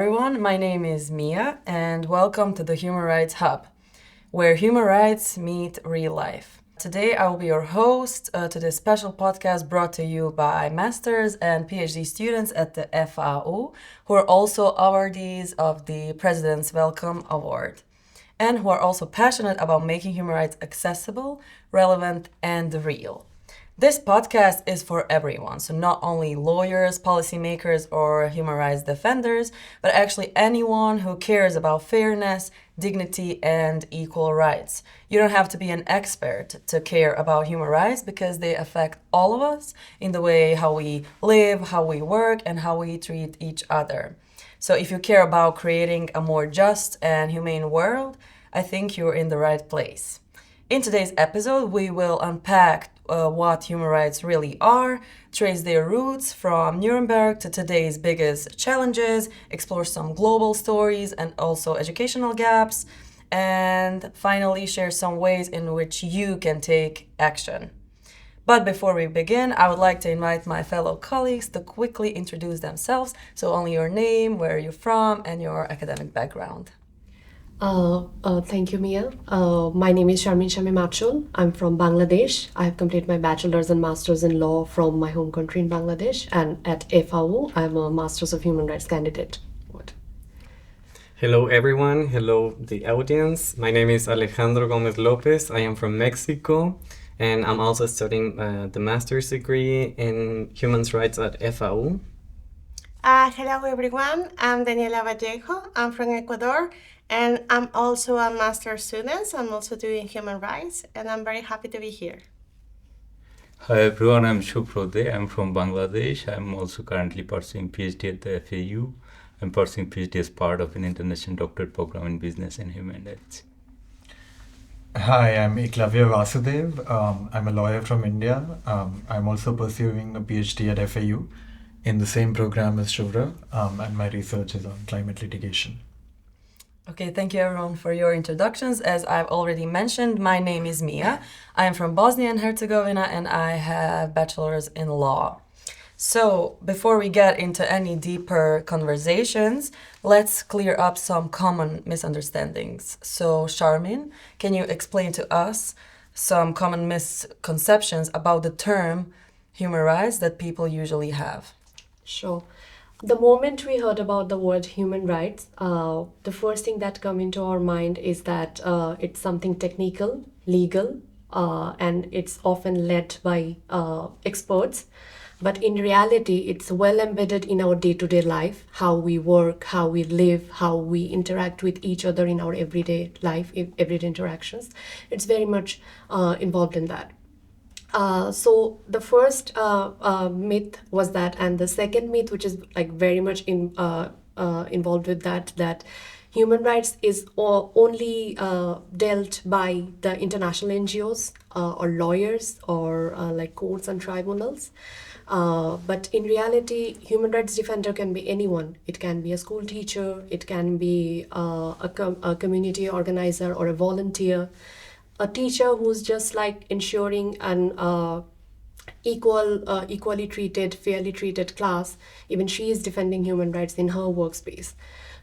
everyone, my name is Mia and welcome to the Human Rights Hub, where human rights meet real life. Today I will be your host to this special podcast brought to you by Masters and PhD students at the FAU, who are also awardees of the President's Welcome Award, and who are also passionate about making human rights accessible, relevant, and real. This podcast is for everyone, so not only lawyers, policymakers, or human rights defenders, but actually anyone who cares about fairness, dignity, and equal rights. You don't have to be an expert to care about human rights because they affect all of us in the way how we live, how we work, and how we treat each other. So if you care about creating a more just and humane world, I think you're in the right place. In today's episode, we will unpack what human rights really are, trace their roots from Nuremberg to today's biggest challenges, explore some global stories and also educational gaps, and finally share some ways in which you can take action. But before we begin, I would like to invite my fellow colleagues to quickly introduce themselves, so only your name, where you're from, and your academic background. Thank you, Mia. My name is Sharmin Shami Machul. I'm from Bangladesh. I have completed my bachelor's and master's in law from my home country in Bangladesh. And at FAU, I'm a Master's of Human Rights candidate. Hello, everyone. Hello, the audience. My name is Alejandro Gomez Lopez. I am from Mexico, and I'm also studying the master's degree in human rights at FAU. Hello, everyone. I'm Daniela Vallejo. I'm from Ecuador. And I'm also a master's student. I'm also doing human rights, and I'm very happy to be here. Hi everyone, I'm Shuprode. I'm from Bangladesh. I'm also currently pursuing PhD at the FAU. I'm pursuing PhD as part of an international doctorate program in business and human rights. Hi, I'm Eklavya Vasudev. I'm a lawyer from India. I'm also pursuing a PhD at FAU in the same program as Shuvra, and my research is on climate litigation. Okay, thank you everyone for your introductions. As I've already mentioned, my name is Mia. I am from Bosnia and Herzegovina and I have bachelor's in law. So before we get into any deeper conversations, let's clear up some common misunderstandings. So Sharmin, can you explain to us some common misconceptions about the term human rights that people usually have? Sure. The moment we heard about the word human rights, the first thing that come into our mind is that it's something technical, legal, and it's often led by experts. But in reality, it's well embedded in our day-to-day life, how we work, how we live, how we interact with each other in our everyday life, everyday interactions. It's very much involved in that. So the first myth was that, and the second myth, which is like very much involved with that human rights is only dealt by the international NGOs or lawyers or like courts and tribunals. But in reality, human rights defender can be anyone. It can be a school teacher, it can be a community organizer or a volunteer. A teacher who's just like ensuring an equally treated, fairly treated class, even she is defending human rights in her workspace.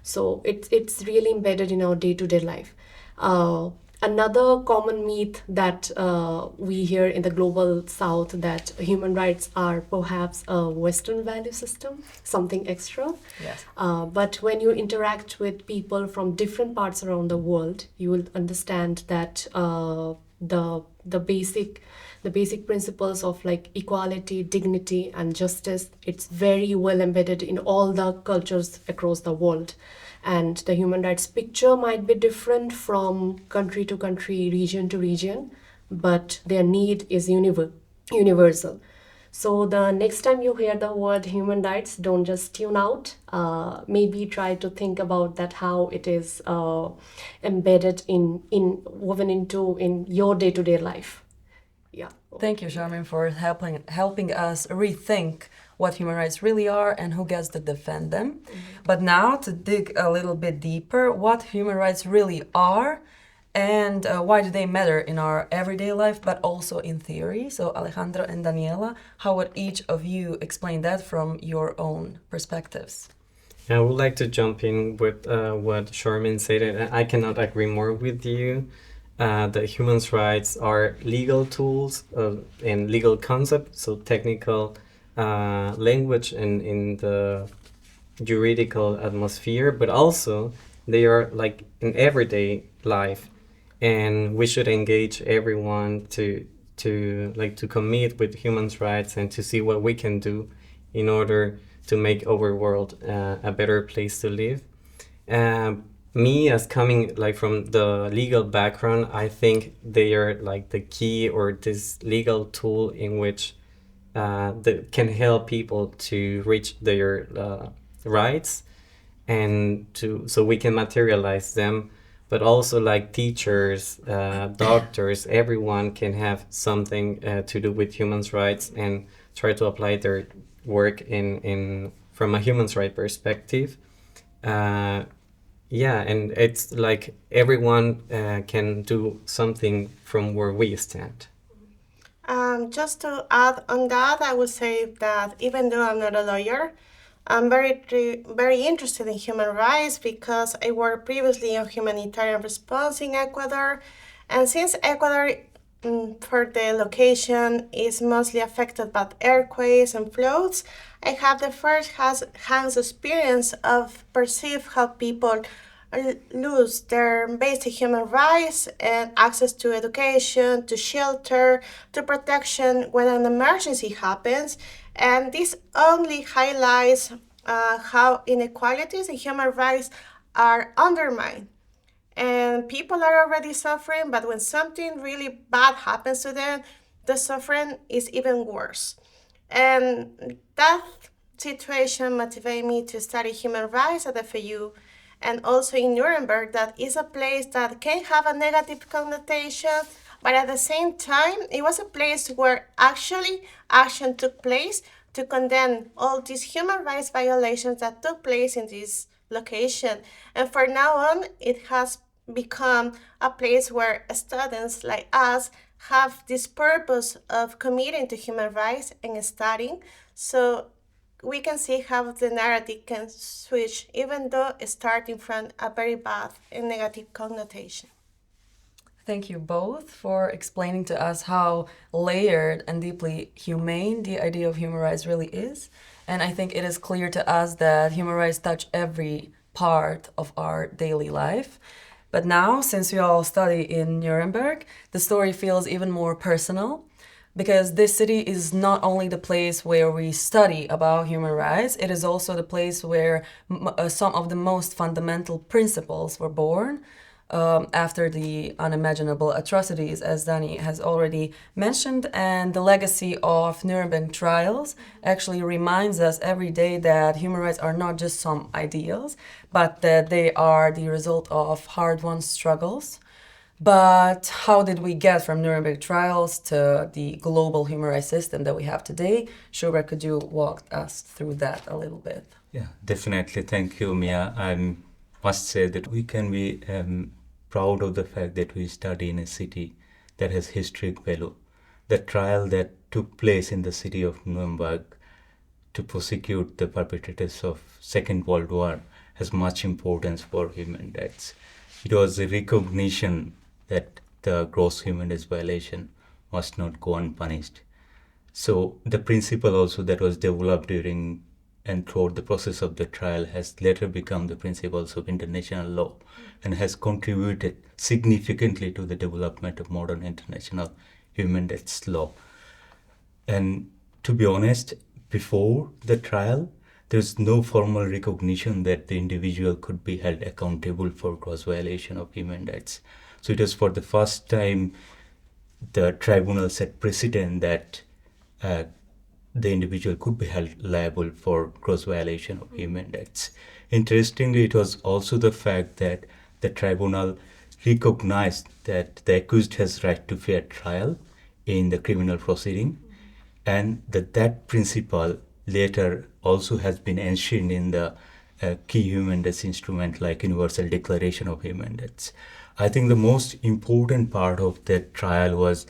So it's really embedded in our day-to-day life. Another common myth that we hear in the global south, that human rights are perhaps a Western value system, something extra. Yes. But when you interact with people from different parts around the world, you will understand that the basic principles of like equality, dignity, and justice, it's very well embedded in all the cultures across the world. And the human rights picture might be different from country to country, region to region, but their need is universal. So the next time you hear the word human rights, don't just tune out. Maybe try to think about that, how it is embedded woven into in your day-to-day life. Yeah. Thank you, Sharmin, for helping us rethink what human rights really are and who gets to defend them. Mm-hmm. But now to dig a little bit deeper, what human rights really are and why do they matter in our everyday life, but also in theory? So Alejandro and Daniela, how would each of you explain that from your own perspectives? I would like to jump in with what Sharmin said, and I cannot agree more with you. The human rights are legal tools and legal concepts, so technical language in the juridical atmosphere, but also they are like in everyday life, and we should engage everyone to commit with human rights and to see what we can do in order to make our world a better place to live. Me, as coming like from the legal background, I think they are like the key or this legal tool in which that can help people to reach their rights and so we can materialize them. But also like teachers, doctors, everyone can have something to do with human rights and try to apply their work in from a human rights perspective. Yeah, and it's like everyone can do something from where we stand. Just to add on that, I would say that even though I'm not a lawyer, I'm very interested in human rights because I worked previously on humanitarian response in Ecuador. And since Ecuador, for the location, is mostly affected by earthquakes and floods, I have the first-hand experience of perceive how people lose their basic human rights and access to education, to shelter, to protection when an emergency happens. And this only highlights how inequalities in human rights are undermined. And people are already suffering, but when something really bad happens to them, the suffering is even worse. And that situation motivated me to study human rights at FAU and also in Nuremberg, that is a place that can have a negative connotation, but at the same time, it was a place where actually action took place to condemn all these human rights violations that took place in this location. And from now on, it has become a place where students like us have this purpose of committing to human rights and studying. So we can see how the narrative can switch, even though starting from a very bad and negative connotation. Thank you both for explaining to us how layered and deeply humane the idea of human rights really is. And I think it is clear to us that human rights touch every part of our daily life. But now, since we all study in Nuremberg, the story feels even more personal, because this city is not only the place where we study about human rights, it is also the place where some of the most fundamental principles were born after the unimaginable atrocities, as Dani has already mentioned. And the legacy of Nuremberg trials actually reminds us every day that human rights are not just some ideals, but that they are the result of hard-won struggles. But how did we get from Nuremberg trials to the global human rights system that we have today? Shubra, could you walk us through that a little bit? Yeah, definitely. Thank you, Mia. I must say that we can be proud of the fact that we study in a city that has historic value. The trial that took place in the city of Nuremberg to prosecute the perpetrators of Second World War has much importance for human rights. It was a recognition that the gross human rights violation must not go unpunished. So the principle also that was developed during and throughout the process of the trial has later become the principles of international law and has contributed significantly to the development of modern international human rights law. And to be honest, before the trial, there's no formal recognition that the individual could be held accountable for gross violation of human rights. So it was for the first time the tribunal set precedent that the individual could be held liable for gross violation of human rights. Interestingly, it was also the fact that the tribunal recognized that the accused has right to fair trial in the criminal proceeding, and that principle later also has been enshrined in the key human rights instrument like Universal Declaration of Human Rights. I think the most important part of that trial was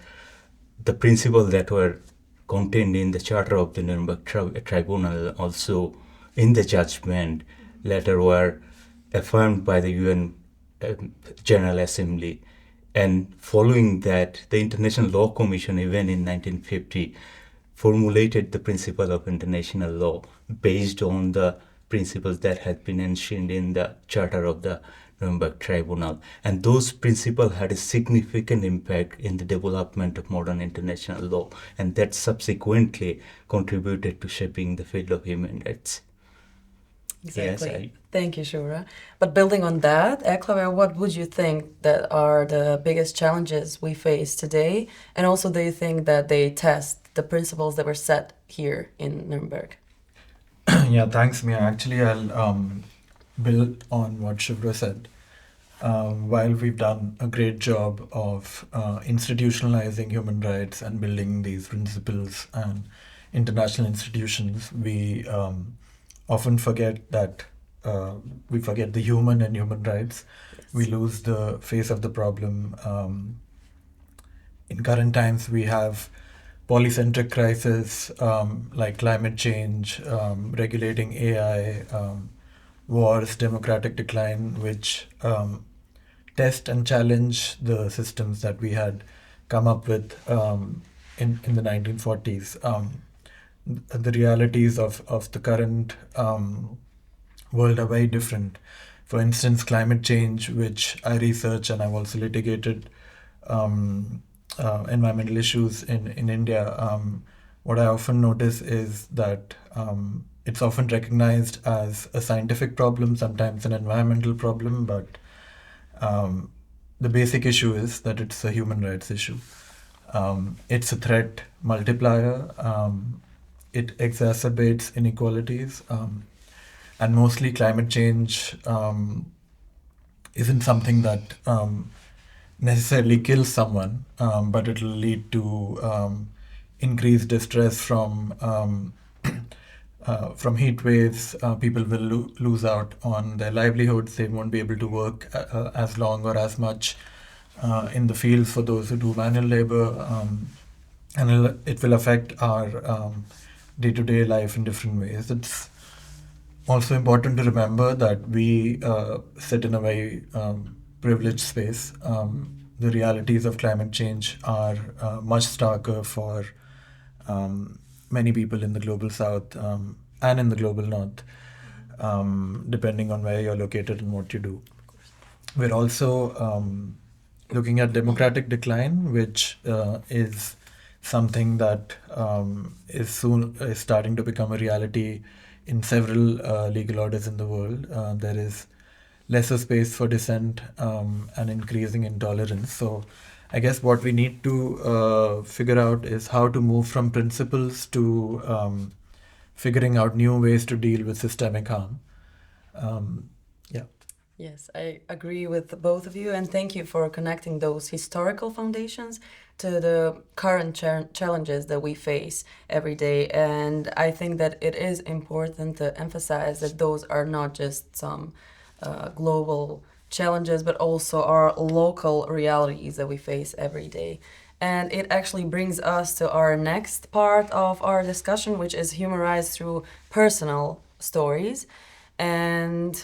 the principles that were contained in the Charter of the Nuremberg Tribunal, also in the judgment, later were affirmed by the UN General Assembly. And following that, the International Law Commission, even in 1950, formulated the principle of international law based on the principles that had been enshrined in the Charter of the Nuremberg Tribunal. And those principles had a significant impact in the development of modern international law, and that subsequently contributed to shaping the field of human rights. Exactly. Yes, Thank you, Shura. But building on that, Eklaver, what would you think that are the biggest challenges we face today? And also, do you think that they test the principles that were set here in Nuremberg? Yeah, thanks, Mia. Actually, I'll build on what Shivra said. While we've done a great job of institutionalizing human rights and building these principles and international institutions, we often forget that we forget the human and human rights. We lose the face of the problem. In current times, we have polycentric crises like climate change, regulating AI, wars, democratic decline, which test and challenge the systems that we had come up with in the 1940s. The realities of the current world are very different. For instance, climate change, which I research and I've also litigated environmental issues in India. What I often notice is that it's often recognized as a scientific problem, sometimes an environmental problem, but the basic issue is that it's a human rights issue. It's a threat multiplier. It exacerbates inequalities. And mostly climate change isn't something that necessarily kills someone, but it will lead to increased distress from heat waves. People will lose out on their livelihoods. They won't be able to work as long or as much in the fields for those who do manual labor. And it will affect our day-to-day life in different ways. It's also important to remember that we sit in a very privileged space. The realities of climate change are much starker for many people in the global south and in the global north, depending on where you're located and what you do. We're also looking at democratic decline, which is something that is starting to become a reality in several legal orders in the world. There is lesser space for dissent and increasing intolerance. So I guess what we need to figure out is how to move from principles to figuring out new ways to deal with systemic harm. Yes, I agree with both of you, and thank you for connecting those historical foundations to the current challenges that we face every day. And I think that it is important to emphasize that those are not just some global challenges, but also our local realities that we face every day. And it actually brings us to our next part of our discussion, which is human rights through personal stories. And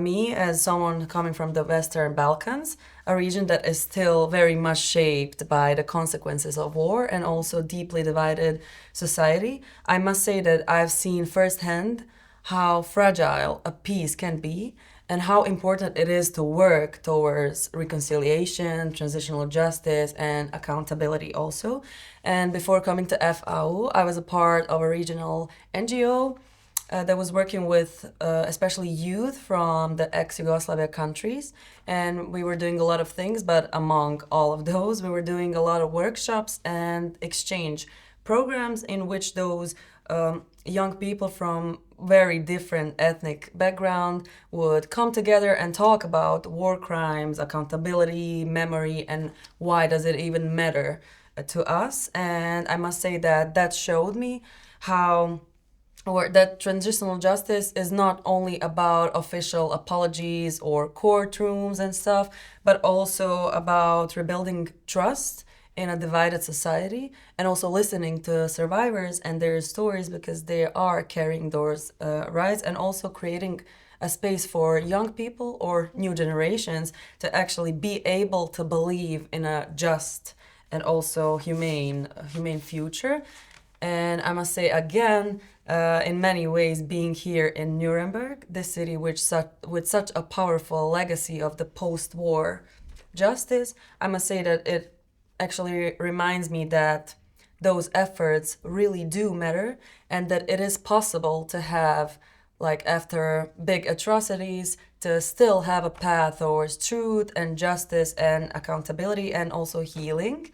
me, as someone coming from the Western Balkans, a region that is still very much shaped by the consequences of war and also deeply divided society, I must say that I've seen firsthand how fragile a peace can be and how important it is to work towards reconciliation, transitional justice, and accountability also. And before coming to FAU, I was a part of a regional NGO that was working with especially youth from the ex-Yugoslavia countries. And we were doing a lot of things, but among all of those, we were doing a lot of workshops and exchange programs in which those young people from very different ethnic background would come together and talk about war crimes, accountability, memory, and why does it even matter to us. And I must say that that showed me how that transitional justice is not only about official apologies or courtrooms and stuff, but also about rebuilding trust in a divided society, and also listening to survivors and their stories, because they are carrying those rights, and also creating a space for young people or new generations to actually be able to believe in a just and also humane future. And I must say again, in many ways, being here in Nuremberg, this city with such a powerful legacy of the post-war justice, I must say that it actually reminds me that those efforts really do matter, and that it is possible to have, like, after big atrocities, to still have a path towards truth and justice and accountability and also healing.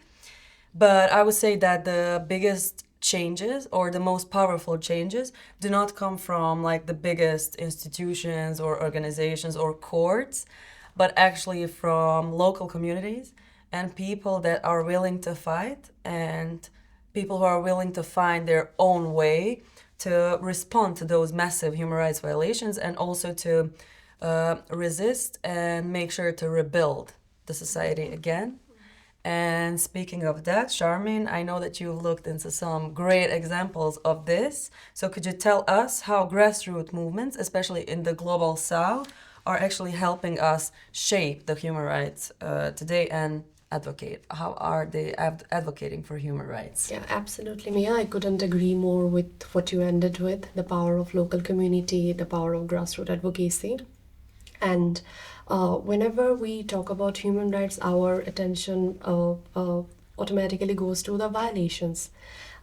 But I would say that the biggest changes, or the most powerful changes, do not come from like the biggest institutions or organizations or courts, but actually from local communities and people that are willing to fight, and people who are willing to find their own way to respond to those massive human rights violations, and also to resist and make sure to rebuild the society again. And speaking of that, Charmaine, I know that you've looked into some great examples of this. So could you tell us how grassroots movements, especially in the global south, are actually helping us shape the human rights today and advocate? How are they advocating for human rights? Yeah, absolutely, Mia. I couldn't agree more with what you ended with, the power of local community, the power of grassroots advocacy. And whenever we talk about human rights, our attention automatically goes to the violations.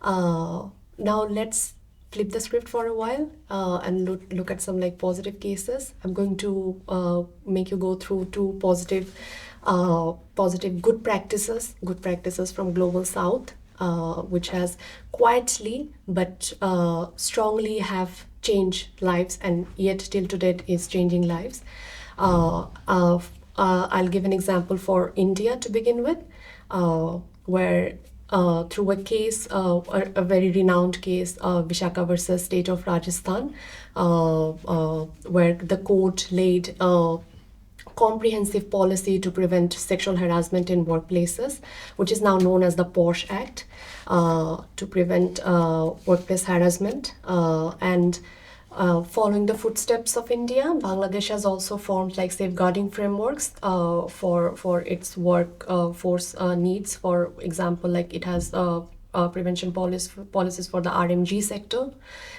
Now let's flip the script for a while and look at some like positive cases. I'm going to make you go through two positive good practices from Global South, which has quietly but strongly have changed lives, and yet till today is changing lives. I'll give an example for India to begin with, where through a case, a very renowned case, Vishaka versus State of Rajasthan, where the court laid comprehensive policy to prevent sexual harassment in workplaces, which is now known as the POSH Act, to prevent workplace harassment. And following the footsteps of India, Bangladesh has also formed like safeguarding frameworks for its workforce needs. For example, like it has prevention policies for the RMG sector.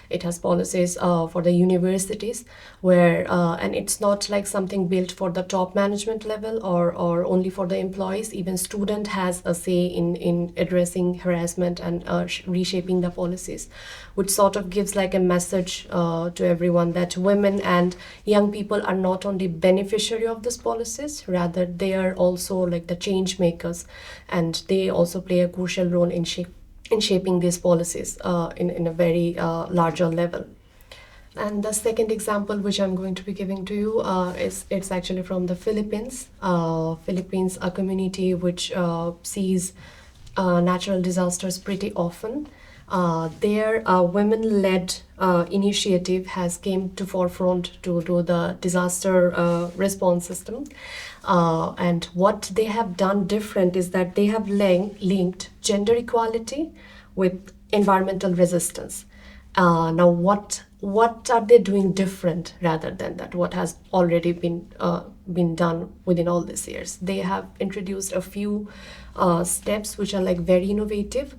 It has policies for the universities, where and it's not like something built for the top management level or only for the employees. Even student has a say in addressing harassment and reshaping the policies, which sort of gives like a message to everyone that women and young people are not only beneficiary of these policies, rather they are also like the change makers, and they also play a crucial role in shaping these policies in a very larger level. And the second example which I'm going to be giving to you it's actually from the Philippines. Philippines, a community which sees natural disasters pretty often. Their women-led initiative has came to forefront to do the disaster response system. And what they have done different is that they have linked gender equality with environmental resistance. Now, what are they doing different rather than that? What has already been done within all these years? They have introduced a few steps which are like very innovative.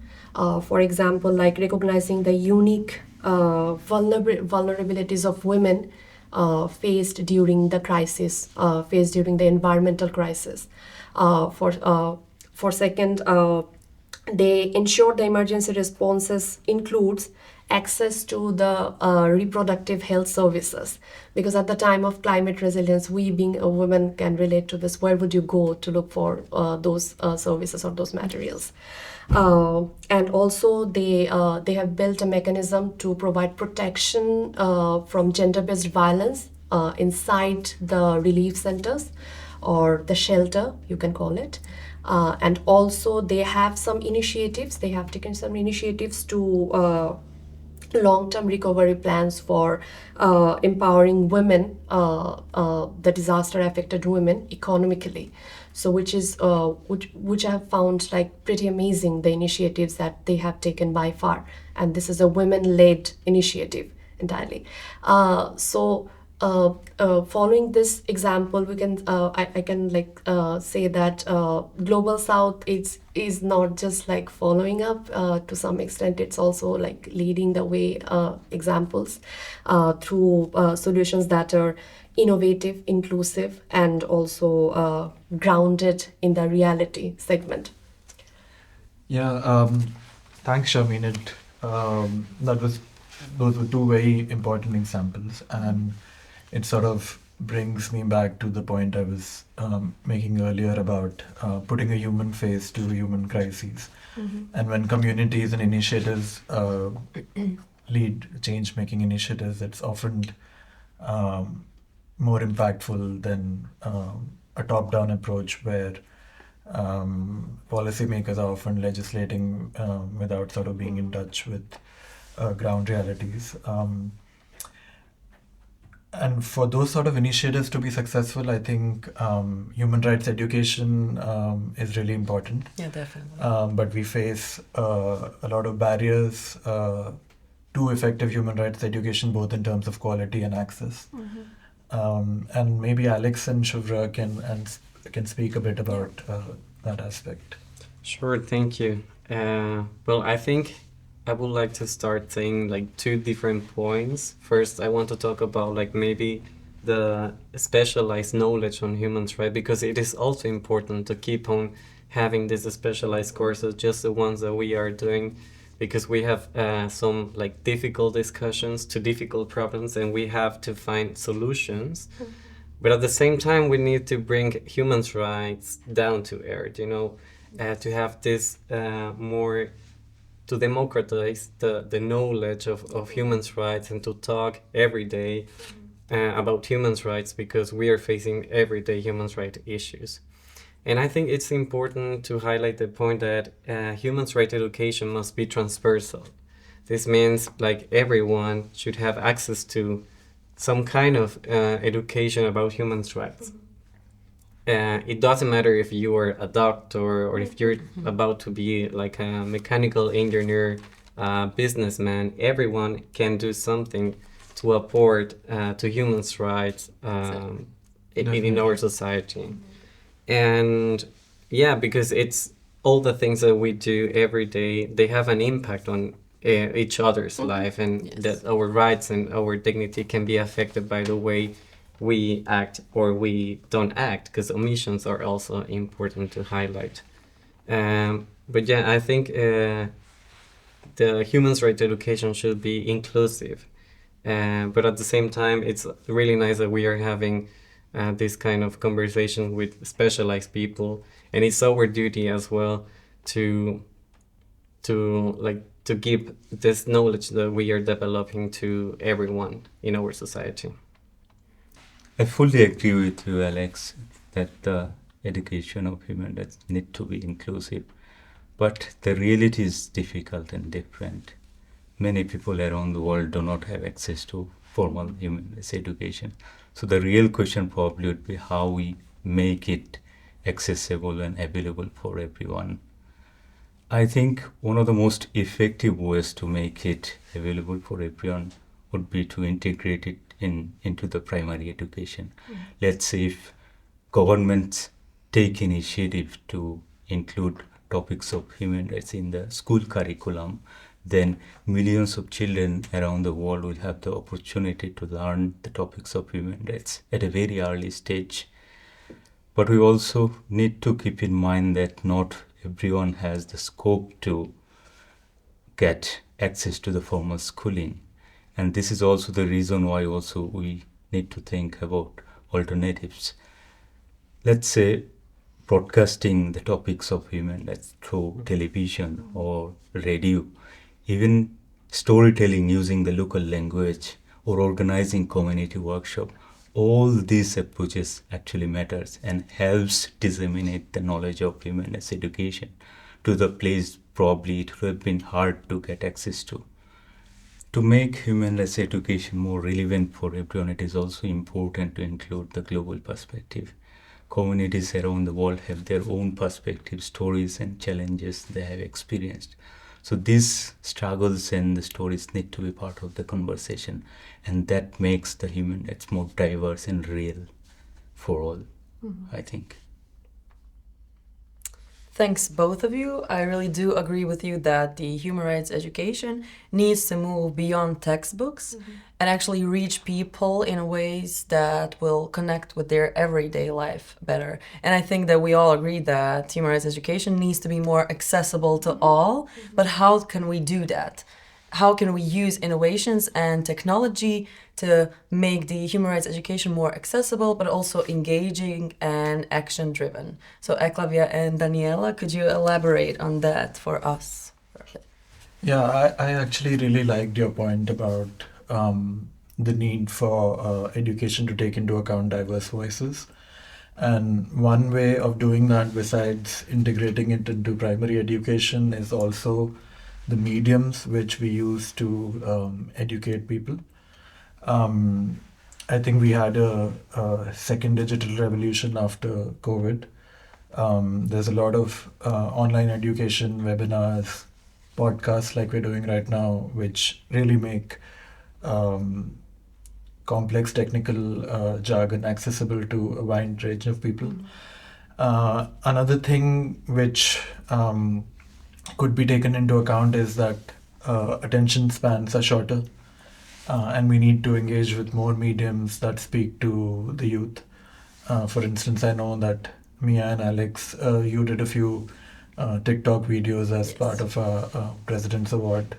For example, like recognizing the unique vulnerabilities of women faced during the crisis, faced during the environmental crisis. For second, they ensure the emergency responses includes access to the reproductive health services, because at the time of climate resilience, we being a woman can relate to this. Where would you go to look for those services or those materials? And also they have built a mechanism to provide protection from gender-based violence inside the relief centers or the shelter, you can call it. And also they have some initiatives, they have taken some initiatives to long-term recovery plans for empowering women, the disaster-affected women economically. So, which I have found like pretty amazing, the initiatives that they have taken by far, and this is a women-led initiative entirely. Following this example, we can I can like say that Global South is not just like following up to some extent. It's also like leading the way examples through solutions that are innovative, inclusive, and also grounded in the reality segment. Yeah, thanks, Sharmeen. Those were two very important examples, and it sort of brings me back to the point I was making earlier about putting a human face to human crises. And when communities and initiatives lead change-making initiatives, it's often more impactful than a top-down approach where policymakers are often legislating without sort of being in touch with ground realities. And for those sort of initiatives to be successful, I think human rights education is really important. Yeah, definitely. But we face a lot of barriers to effective human rights education, both in terms of quality and access. And maybe Alex and Shuvra can speak a bit about that aspect. Sure, thank you. Well, I think I would like to start saying like two different points. First, I want to talk about like maybe the specialized knowledge on human rights, because it is also important to keep on having these specialized courses, just the ones that we are doing, because we have some like difficult discussions to difficult problems and we have to find solutions. But at the same time, we need to bring human rights down to earth, you know, to have this more, to democratize the knowledge of human rights and to talk every day about human rights, because we are facing everyday human rights issues. And I think it's important to highlight the point that human rights education must be transversal. This means like everyone should have access to some kind of education about human rights. It doesn't matter if you are a doctor or if you're about to be like a mechanical engineer, businessman. Everyone can do something to support to human rights in our society. And yeah, because it's all the things that we do every day, they have an impact on each other's life, and that our rights and our dignity can be affected by the way we act or we don't act, because omissions are also important to highlight. But yeah, I think the human rights education should be inclusive. But at the same time, it's really nice that we are having this kind of conversation with specialized people, and it's our duty as well to give this knowledge that we are developing to everyone in our society. I fully agree with you, Alex, that the education of human rights need to be inclusive. But the reality is difficult and different. Many people around the world do not have access to formal human rights education. So the real question probably would be how we make it accessible and available for everyone. I think one of the most effective ways to make it available for everyone would be to integrate it into the primary education. Let's say if governments take initiative to include topics of human rights in the school curriculum, then millions of children around the world will have the opportunity to learn the topics of human rights at a very early stage. But we also need to keep in mind that not everyone has the scope to get access to the formal schooling. And this is also the reason why also we need to think about alternatives. Let's say broadcasting the topics of human rights through television or radio, even storytelling using the local language or organizing community workshop. All these approaches actually matters and helps disseminate the knowledge of human rights education to the place probably it would have been hard to get access to to make human rights education more relevant for everyone, it is also important to include the global perspective. Communities around the world have their own perspective, stories, and challenges they have experienced. So these struggles and the stories need to be part of the conversation, and that makes the human rights more diverse and real for all, I think. Thanks, both of you. I really do agree with you that the human rights education needs to move beyond textbooks and actually reach people in ways that will connect with their everyday life better. And I think that we all agree that human rights education needs to be more accessible to all. But how can we do that? How can we use innovations and technology to make the human rights education more accessible, but also engaging and action-driven? So Eklavia and Daniela, could you elaborate on that for us? Yeah, I actually really liked your point about the need for education to take into account diverse voices. And one way of doing that, besides integrating it into primary education, is also the mediums which we use to educate people. I think we had a second digital revolution after COVID. There's a lot of online education, webinars, podcasts like we're doing right now, which really make complex technical jargon accessible to a wide range of people. Another thing which could be taken into account is that attention spans are shorter, and we need to engage with more mediums that speak to the youth. For instance, I know that Mia and Alex, you did a few TikTok videos as part of a President's Award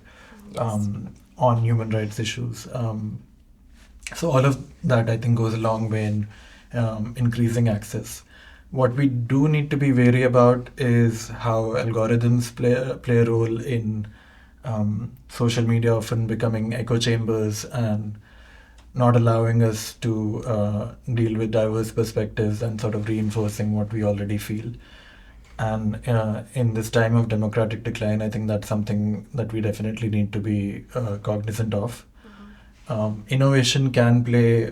on human rights issues. So all of that, I think, goes a long way in increasing access. What we do need to be wary about is how algorithms play a role in social media often becoming echo chambers and not allowing us to deal with diverse perspectives and sort of reinforcing what we already feel. And in this time of democratic decline, I think that's something that we definitely need to be cognizant of. Innovation can play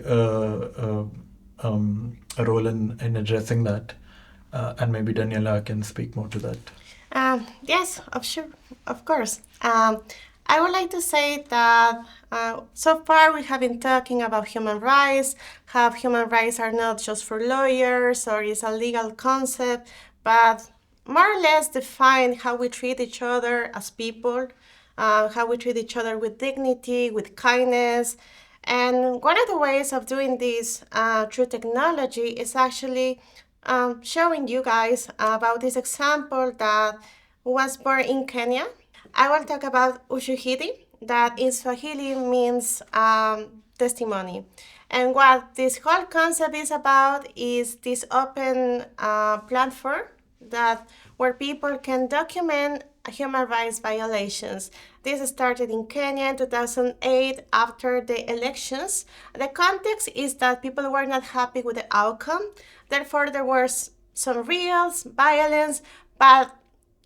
a role in addressing that, and maybe Daniela can speak more to that. Yes, of course. I would like to say that so far we have been talking about human rights, how human rights are not just for lawyers or is a legal concept, but more or less define how we treat each other as people, how we treat each other with dignity, with kindness. And one of the ways of doing this through technology is actually showing you guys about this example that was born in Kenya. I will talk about Ushuhidi, that in Swahili means testimony. And what this whole concept is about is this open platform where people can document human rights violations. This started in Kenya in 2008 after the elections. The context is that people were not happy with the outcome. Therefore, there was some riots, violence, but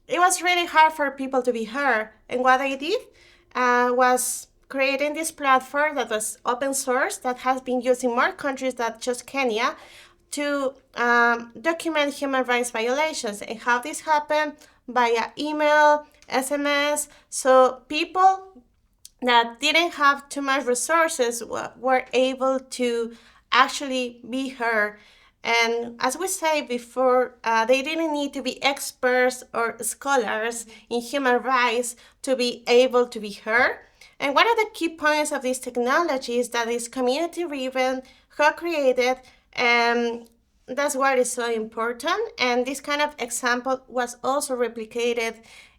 it was really hard for people to be heard. And what they did was creating this platform that was open source that has been used in more countries than just Kenya to document human rights violations. And how this happened? Via email, SMS. So people that didn't have too much resources were able to actually be heard. And as we said before, they didn't need to be experts or scholars in human rights to be able to be heard. And one of the key points of this technology is that it's community-driven, co-created, and that's what is so important. And this kind of example was also replicated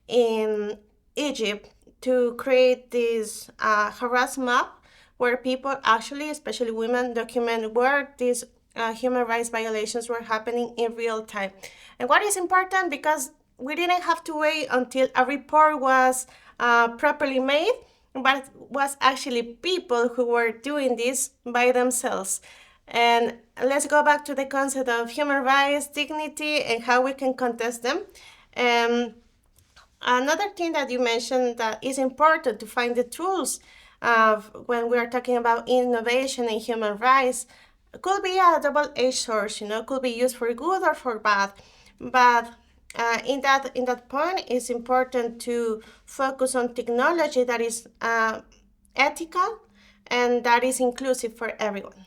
in Egypt to create this harass map where people actually, especially women, document where these human rights violations were happening in real time. And what is important, because we didn't have to wait until a report was properly made, but it was actually people who were doing this by themselves. And let's go back to the concept of human rights, dignity, and how we can contest them. Another thing that you mentioned that is important to find the tools when we are talking about innovation in human rights, could be a double-edged sword, could be used for good or for bad. But in that point, it's important to focus on technology that is ethical and that is inclusive for everyone.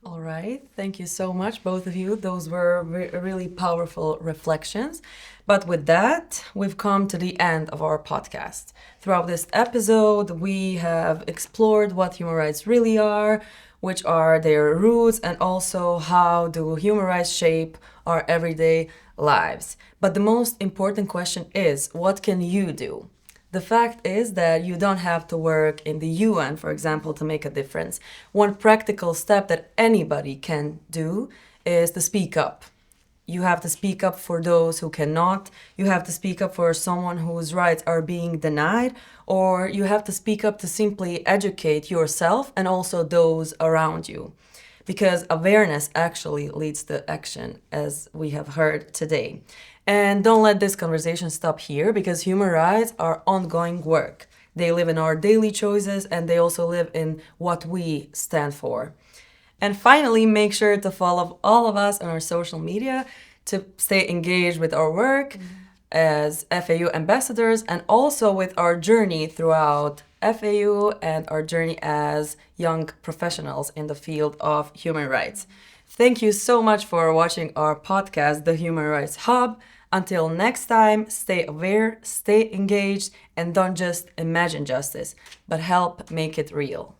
All right. Thank you so much, both of you. Those were really powerful reflections. But with that, we've come to the end of our podcast. Throughout this episode, we have explored what human rights really are, which are their roots, and also how do human rights shape our everyday lives. But the most important question is, what can you do? The fact is that you don't have to work in the UN, for example, to make a difference. One practical step that anybody can do is to speak up. You have to speak up for those who cannot. You have to speak up for someone whose rights are being denied, or you have to speak up to simply educate yourself and also those around you. Because awareness actually leads to action, as we have heard today. And don't let this conversation stop here, because human rights are ongoing work. They live in our daily choices, and they also live in what we stand for. And finally, make sure to follow all of us on our social media to stay engaged with our work as FAU ambassadors, and also with our journey throughout FAU and our journey as young professionals in the field of human rights. Thank you so much for watching our podcast, The Human Rights Hub. Until next time, stay aware, stay engaged, and don't just imagine justice, but help make it real.